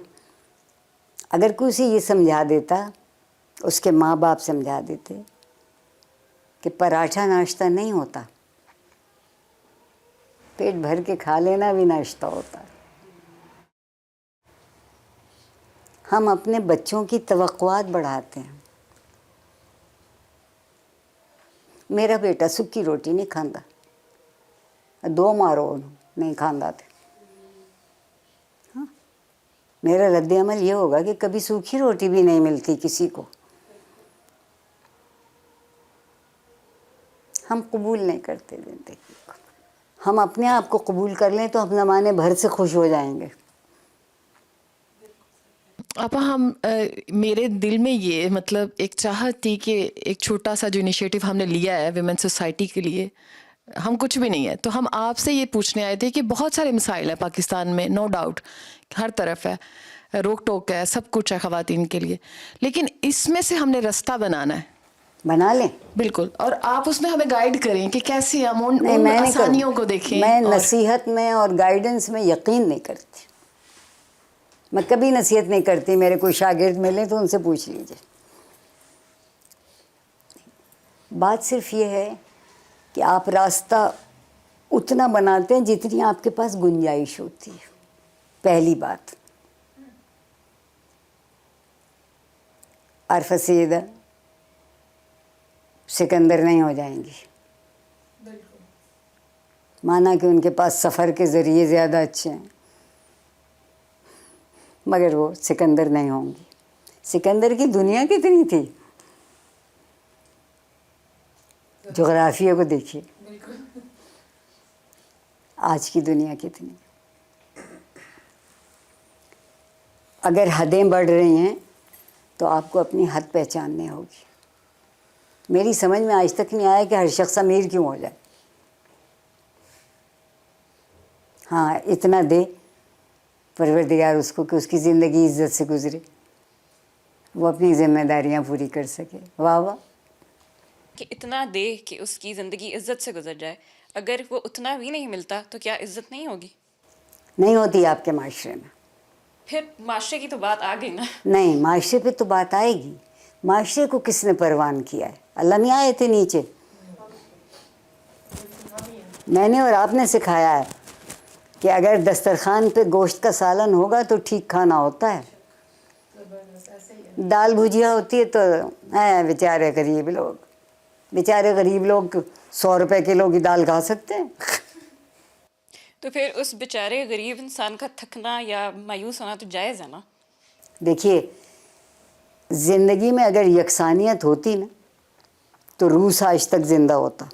S2: اگر کوئی اسے یہ سمجھا دیتا, اس کے ماں باپ سمجھا دیتے کہ پراٹھا ناشتہ نہیں ہوتا, پیٹ بھر کے کھا لینا بھی ناشتہ ہوتا. ہم اپنے بچوں کی توقعات بڑھاتے ہیں. میرا بیٹا سکی روٹی نہیں کھاتا, 2 مارو نہیں کھانا تھا. میرا رد عمل یہ ہوگا کہ کبھی سوکھی روٹی بھی نہیں ملتی کسی کو. ہم قبول نہیں کرتے زندگی کو. ہم اپنے آپ کو قبول کر لیں تو ہم زمانے بھر سے خوش ہو جائیں گے.
S6: آپا, میرے دل میں یہ مطلب ایک چاہت تھی کہ ایک چھوٹا سا جو انیشیٹو ہم نے لیا ہے ویمن سوسائٹی کے لیے, ہم کچھ بھی نہیں ہے. تو ہم آپ سے یہ پوچھنے آئے تھے کہ بہت سارے مسائل ہیں پاکستان میں، نو ڈاؤٹ ہر طرف ہے، روک ٹوک ہے، سب کچھ ہے خواتین کے لیے، لیکن اس میں سے ہم نے رستہ بنانا ہے.
S2: بنا لیں.
S6: بالکل. اور آپ اس میں ہمیں گائیڈ کریں کہ کیسے ہم ان
S2: نہیں، میں نہیں
S6: آسانیوں
S2: کروں.
S6: کو دیکھیں.
S2: میں
S6: اور
S2: نصیحت میں اور گائیڈنس میں یقین نہیں کرتی. میں کبھی نصیحت نہیں کرتی. میرے کوئی شاگرد ملے تو ان سے پوچھ لیجیے. بات صرف یہ ہے کہ آپ راستہ اتنا بناتے ہیں جتنی آپ کے پاس گنجائش ہوتی ہے. پہلی بات. عارفہ سیدہ سکندر نہیں ہو جائیں گی. مانا کہ ان کے پاس سفر کے ذریعے زیادہ اچھے ہیں، مگر وہ سکندر نہیں ہوں گی. سکندر کی دنیا کتنی تھی، جغرافیہ کو دیکھیے. آج کی دنیا کتنی. اگر حدیں بڑھ رہی ہیں تو آپ کو اپنی حد پہچاننی ہوگی. میری سمجھ میں آج تک نہیں آیا کہ ہر شخص امیر کیوں ہو جائے. ہاں اتنا دے پروردگار اس کو کہ اس کی زندگی عزت سے گزرے، وہ اپنی ذمہ داریاں پوری کر سکے. واہ واہ.
S7: کہ اتنا دے کہ اس کی زندگی عزت سے گزر جائے. اگر وہ اتنا بھی نہیں ملتا تو کیا عزت نہیں ہوگی؟
S2: نہیں ہوتی آپ کے معاشرے میں.
S7: پھر معاشرے کی تو بات آ گئی نا.
S2: نہیں، معاشرے پہ تو بات آئے گی. معاشرے کو کس نے پروان کیا ہے؟ اللہ نہیں آئے تھے نیچے. میں نے اور آپ نے سکھایا ہے کہ اگر دسترخوان پہ گوشت کا سالن ہوگا تو ٹھیک کھانا ہوتا ہے. دال بھجیا ہوتی ہے تو بیچارے غریب لوگ، بیچارے غریب لوگ 100 روپے کلو کی دال کھا سکتے ہیں.
S7: تو پھر اس بیچارے غریب انسان کا تھکنا یا مایوس ہونا تو جائز ہے نا.
S2: دیکھیے، زندگی میں اگر یکسانیت ہوتی نا تو روس آج تک زندہ ہوتا.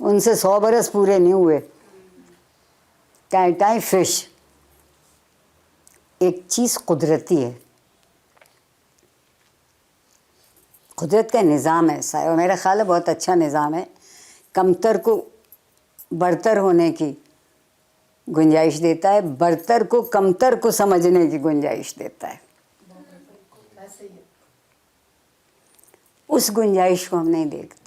S2: ان سے 100 برس پورے نہیں ہوئے. ٹائم فش ایک چیز قدرتی ہے. قدرت کا نظام ایسا ہے، اور میرا خیال ہے بہت اچھا نظام ہے. کمتر کو برتر ہونے کی گنجائش دیتا ہے، برتر کو کمتر کو سمجھنے کی گنجائش دیتا ہے. اس گنجائش کو ہم نہیں دیکھتے.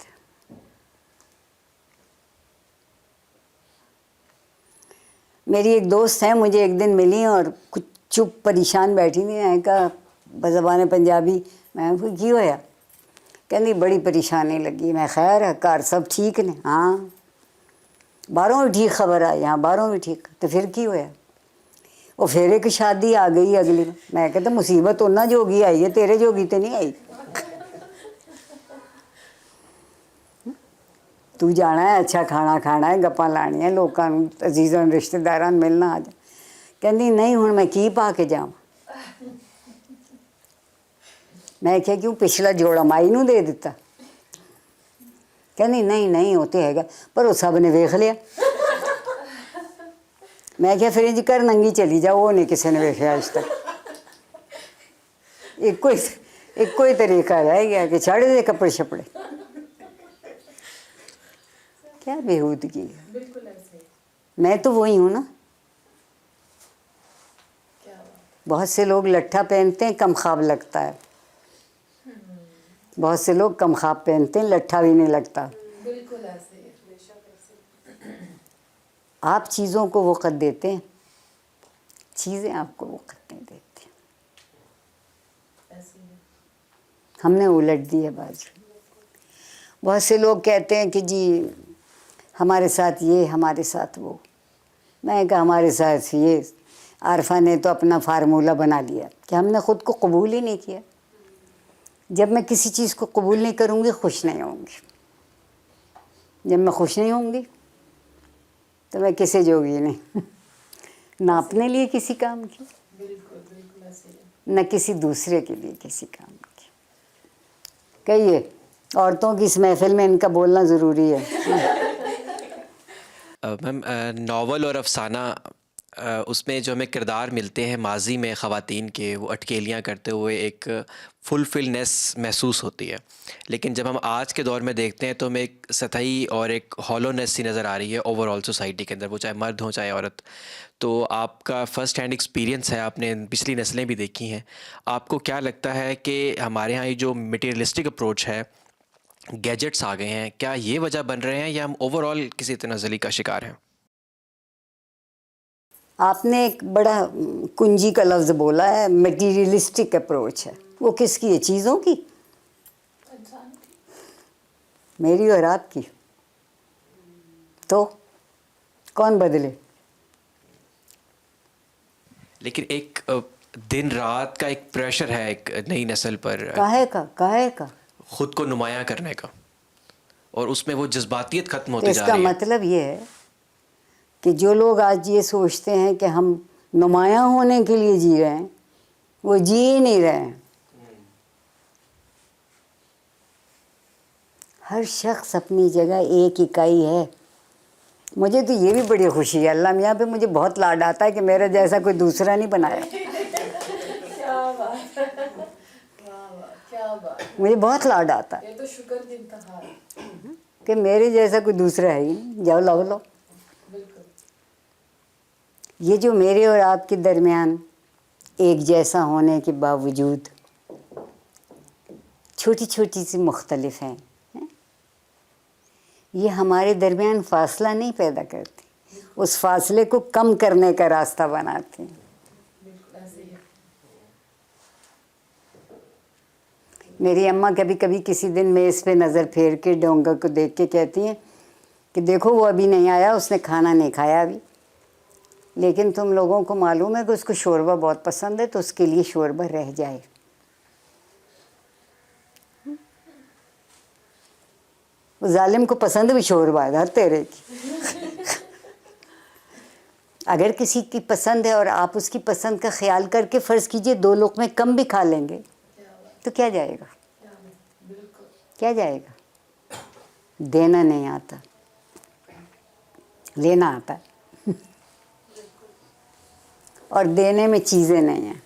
S2: میری ایک دوست ہے، مجھے ایک دن ملی اور کچھ چپ پریشان بیٹھی تھی. میں کہا بزبان پنجابی، میں کو کی ہویا؟ کہنی بڑی پریشانی لگی. میں خیر ہے، گھر سب ٹھیک نے؟ ہاں. باہروں بھی ٹھیک خبر آئی؟ ہاں باہروں بھی ٹھیک. تو پھر کی ہویا؟ وہ پھر ایک شادی آ گئی اگلی. میں کہتا مصیبت انہاں جوگی آئی ہے، تیرے جوگی تو نہیں آئی. تو جانا ہے اچھا کھانا کھانا ہے، گپاں لانیاں لوکاں نوں، عزیزاں رشتہ داراں ملنا. آ جا. کہندی نہیں ہن میں کی پا کے جاواں. میں کہا کیوں پچھلا جوڑا مائی نوں دے دیتا؟ کہندی نہیں نہیں وہ تو ہے گا، پر وہ سب نے ویکھ لیا. میں کہا پھر انج کر ننگی چلی جا، وہ نہیں کسی نے ویکھیا اج تک. ایک ہی طریقہ رہ گیا کہ چھڑ دے کپڑے شپڑے. کیا بےہودگی ہے. میں تو وہی ہوں نا. بہت سے لوگ لٹھا پہنتے ہیں، کم خواب لگتا ہے. بہت سے لوگ کم خواب پہنتے ہیں، لٹھا بھی نہیں لگتا. آپ چیزوں کو وقت دیتے ہیں، چیزیں آپ کو وقت نہیں دیتی. ہم نے الٹ دی ہے بازو. بہت سے لوگ کہتے ہیں کہ جی ہمارے ساتھ یہ، ہمارے ساتھ وہ. میں کہا ہمارے ساتھ یہ. عارفہ نے تو اپنا فارمولہ بنا لیا کہ ہم نے خود کو قبول ہی نہیں کیا. جب میں کسی چیز کو قبول نہیں کروں گی خوش نہیں ہوں گی. جب میں خوش نہیں ہوں گی تو میں کسے جوگی نہیں. نہ اپنے لیے کسی کام کی، نہ کسی دوسرے کے لیے کسی کام کی. کہیے عورتوں کی اس محفل میں ان کا بولنا ضروری ہے.
S10: میم ناول اور افسانہ اس میں جو ہمیں کردار ملتے ہیں ماضی میں خواتین کے، وہ اٹکیلیاں کرتے ہوئے ایک فلفلنس محسوس ہوتی ہے، لیکن جب ہم آج کے دور میں دیکھتے ہیں تو ہمیں ایک سطحی اور ایک ہالونیس سی نظر آ رہی ہے اوور آل سوسائٹی کے اندر، وہ چاہے مرد ہوں چاہے عورت. تو آپ کا فرسٹ ہینڈ ایکسپیرینس ہے، آپ نے پچھلی نسلیں بھی دیکھی ہیں، آپ کو کیا لگتا ہے کہ ہمارے ہاں یہ جو مٹیریلسٹک اپروچ ہے، گیجٹس آ گئے ہیں، کیا یہ وجہ بن رہے ہیں یا ہم اوور آل کسی تنزلی کا شکار ہیں؟
S2: آپ نے ایک بڑا کنجی کا لفظ بولا ہے، میٹیریلسٹک اپروچ ہے. وہ کس کی ہے؟ چیزوں کی؟ میری اور آپ کی. تو کون بدلے؟
S10: لیکن ایک دن رات کا ایک پریشر ہے ایک نئی نسل پر
S2: کاہے کا
S10: خود کو نمایاں کرنے کا، اور اس میں وہ جذباتیت ختم
S2: تو
S10: ہوتی
S2: اس
S10: جا
S2: کا
S10: رہی ہے.
S2: مطلب یہ ہے کہ جو لوگ آج یہ سوچتے ہیں کہ ہم نمایاں ہونے کے لیے جی رہے ہیں، وہ جی ہی نہیں رہے ہیں. ہر شخص اپنی جگہ ایک اکائی ہے. مجھے تو یہ بھی بڑی خوشی ہے، اللہ میاں پہ مجھے بہت لاڈ آتا ہے کہ میرا جیسا کوئی دوسرا نہیں بنایا. مجھے بہت لاڈ آتا ہے کہ میرے جیسا کوئی دوسرا ہے ہی نہیں. جاؤ لو. یہ جو میرے اور آپ کے درمیان ایک جیسا ہونے کے باوجود چھوٹی چھوٹی سی مختلف ہیں، یہ ہمارے درمیان فاصلہ نہیں پیدا کرتی، اس فاصلے کو کم کرنے کا راستہ بناتے ہیں. میری اماں کبھی کبھی کسی دن میز پہ نظر پھیر کے ڈونگر کو دیکھ کے کہتی ہیں کہ دیکھو وہ ابھی نہیں آیا، اس نے کھانا نہیں کھایا ابھی، لیکن تم لوگوں کو معلوم ہے کہ اس کو شوربہ بہت پسند ہے، تو اس کے لیے شوربہ رہ جائے. ظالم کو پسند بھی شوربہ ہے تیرے کی. اگر کسی کی پسند ہے اور آپ اس کی پسند کا خیال کر کے فرض کیجئے 2 لقمے کم بھی کھا لیں گے تو کیا جائے گا؟ کیا جائے گا؟ دینا نہیں آتا، لینا آتا ہے. اور دینے میں چیزیں نہیں ہیں.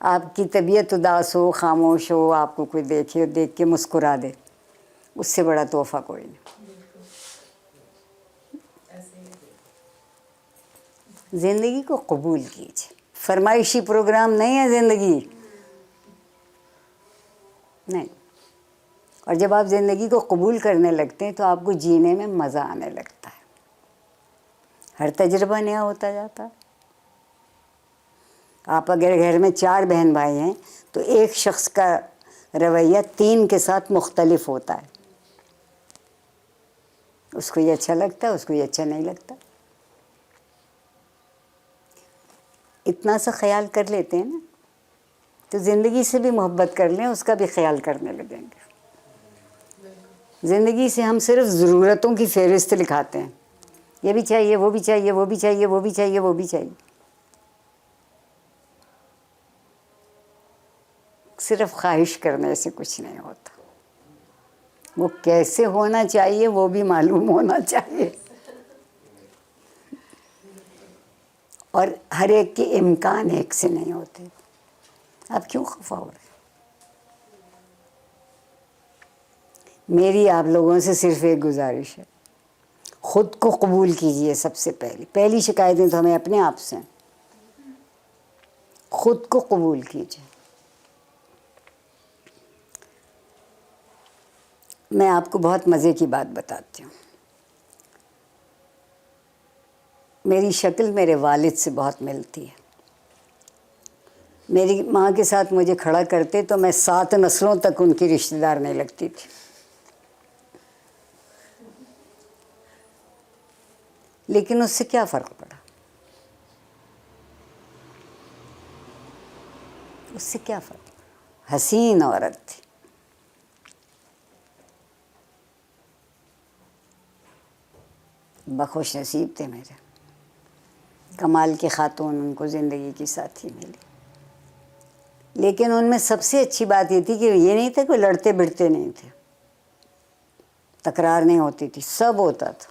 S2: آپ کی طبیعت اداس ہو، خاموش ہو، آپ کو کوئی دیکھے، دیکھ کے مسکرا دے، اس سے بڑا تحفہ کوئی نہیں. زندگی کو قبول کیجیے. فرمائشی پروگرام نہیں ہے زندگی، نہیں. اور جب آپ زندگی کو قبول کرنے لگتے ہیں تو آپ کو جینے میں مزہ آنے لگتا ہے. ہر تجربہ نیا ہوتا جاتا ہے. آپ اگر گھر میں 4 بہن بھائی ہیں تو ایک شخص کا رویہ 3 کے ساتھ مختلف ہوتا ہے. اس کو یہ اچھا لگتا ہے، اس کو یہ اچھا نہیں لگتا. اتنا سا خیال کر لیتے ہیں نا تو زندگی سے بھی محبت کر لیں، اس کا بھی خیال کرنے لگیں گے. زندگی سے ہم صرف ضرورتوں کی فہرست لکھاتے ہیں، یہ بھی چاہیے، وہ بھی چاہیے، وہ بھی چاہیے، وہ بھی چاہیے، وہ بھی چاہیے. صرف خواہش کرنے سے کچھ نہیں ہوتا. وہ کیسے ہونا چاہیے وہ بھی معلوم ہونا چاہیے، اور ہر ایک کے امکان ایک سے نہیں ہوتے. آپ کیوں خفا ہو رہے ہیں؟ میری آپ لوگوں سے صرف ایک گزارش ہے، خود کو قبول کیجئے. سب سے پہلی شکایتیں تو ہمیں اپنے آپ سے ہیں. خود کو قبول کیجئے. میں آپ کو بہت مزے کی بات بتاتی ہوں. میری شکل میرے والد سے بہت ملتی ہے. میری ماں کے ساتھ مجھے کھڑا کرتے تو میں 7 نسلوں تک ان کی رشتہ دار نہیں لگتی تھی. لیکن اس سے کیا فرق پڑا؟ اس سے کیا فرق پڑا؟ حسین عورت تھی. بخوش نصیب تھے میرے. کمال کی خاتون ان کو زندگی کی ساتھی ملی. لیکن ان میں سب سے اچھی بات یہ تھی کہ یہ نہیں تھا کہ لڑتے بڑھتے نہیں تھے، تکرار نہیں ہوتی تھی، سب ہوتا تھا.